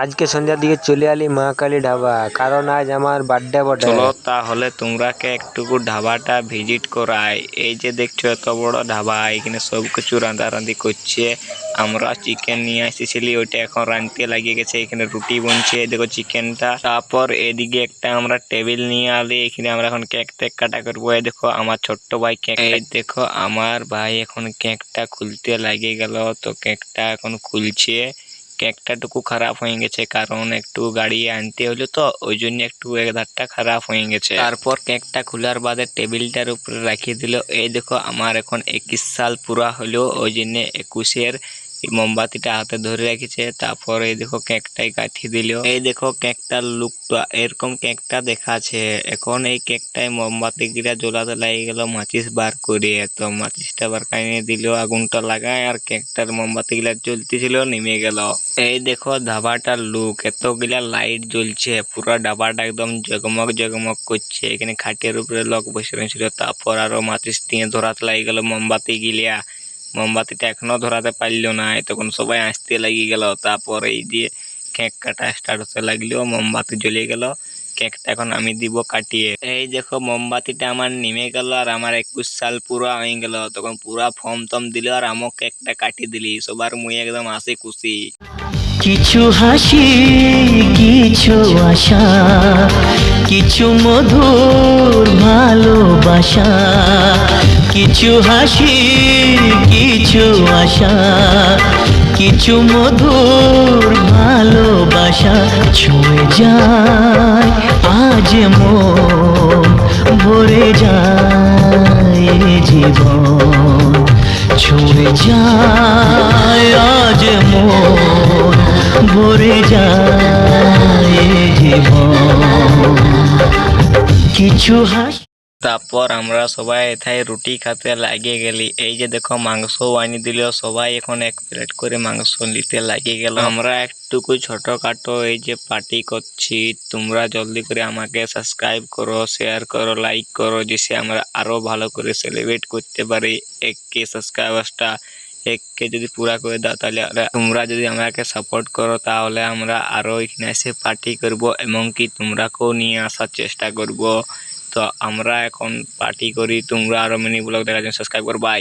আজকে সন্ধ্যার দিকে চলে আলি মা কালী ধাবা, কারণ আজ আমার বার্থডে বটে। চলো তাহলে তোমরাকে একটুকু ধাবাটা ভিজিট করাই। এই যে দেখছো এত বড় ধাবা, এখানে সব কিছু রান্দারান্দি করছে। আমরা চিকেন নিয়ে এসেছিলি, ওইটা এখন রাঁধতে লাগিয়ে গেছে। এখানে রুটি বনছে, দেখো চিকেনটা। তারপর এদিকে একটা আমরা টেবিল নিয়ে আলি, এখানে আমরা এখন কেক টেক কাটা করবো। এই দেখো আমার ছোট্ট ভাই কেক, এই দেখো আমার ভাই এখন কেকটা খুলতে লাগিয়ে গেল। তো কেকটা এখন খুলছে। কেকটা টুকু খারাপ হয়ে গেছে, কারণ একটু গাড়ি আনতে হলো, তো ওই জন্য একটু এক ধারটা খারাপ হয়ে গেছে। তারপর কেকটা খোলার বাদে টেবিলটার উপরে রাখিয়ে দিল। এই দেখো আমার এখন 21 সাল পুরা হলো, ওই জন্য 21-এর মোমবাতিটা হাতে ধরে রেখেছে। তারপর এই দেখো কেকটাই কাটিয়ে দিল। এই দেখো কেকটার লুকটা এরকম কেকটা দেখাচ্ছে। এখন এই কেকটায় মোমবাতি গিরা জ্বলাতে লাগে গেল মাচিস বার করে। তো মাচিসটা বার করে দিল, আগুনটা লাগায়, আর কেকটার মোমবাতি গিলা জ্বলতেছিল নেমে গেল। এই দেখো ধাবাটার লুক, এতগুলা লাইট জ্বলছে, পুরো ধাবাটা একদম জগমগ জগমগ করছে। এখানে খাটের উপরে লোক বসে রয়েছিল। তারপর আরো মাচিস দিয়ে ধরাতে লাগে গেল মোমবাতি গিলিয়া। মোমবাতিটা এখনো ধরাতে পারলো না, তখন সবাই আসতে লাগিয়ে গেল। তারপর এই দিয়ে কেক কাটা স্টার্ট হতে লাগলো, মোমবাতি জ্বলে গেল। কেকটা এখন আমি দিব কাটিয়ে। এই দেখো মোমবাতিটা আমার নেমে গেল, আর আমার 21 সাল পুরা হয়ে গেল। তখন পুরা ফর্ম টম দিল, আর আমার কেকটা কাটিয়ে দিলি। সবার মুই একদম হাসি খুশি। কিছু হাসি, কিছু আশা, কিছু মধুর ভালোবাসা। কিছু হাসি, কিছু আশা, কিছু মধুর ভালোবাসা। ছুঁয়ে যায় আজ মন, ভরে যায় এ জীবন। ছুঁয়ে যায় আজ মন, ভরে যায় এ জীবন। কিছু হাসি। তারপর আমরা সবাই এথায় রুটি খেতে লাগিয়ে গেলি। এই যে দেখো মাংস আনি দিল, সবাই এখন এক প্লেট করে মাংস নিতে লাগিয়ে গেল। আমরা একটুকু ছোটখাটো এই যে পার্টি করছি। তোমরা জলদি করে আমাকে সাবস্ক্রাইব করো, শেয়ার করো, লাইক করো, যাতে আমরা আরো ভালো করে সেলিব্রেট করতে পারি। 1K সাবস্ক্রাইবারটা 1K যদি পুরা করে দাও, তাহলে তোমরা যদি আমাকে সাপোর্ট করো, তাহলে আমরা আরো এখানে এসে পার্টি করব, এমনকি তোমরাকেও নিয়ে আসার চেষ্টা করব। তো আমরা এখন পার্টি করি। তোমরা আরো মিনি ব্লগ দেখার জন্য সাবস্ক্রাইব করো। বাই।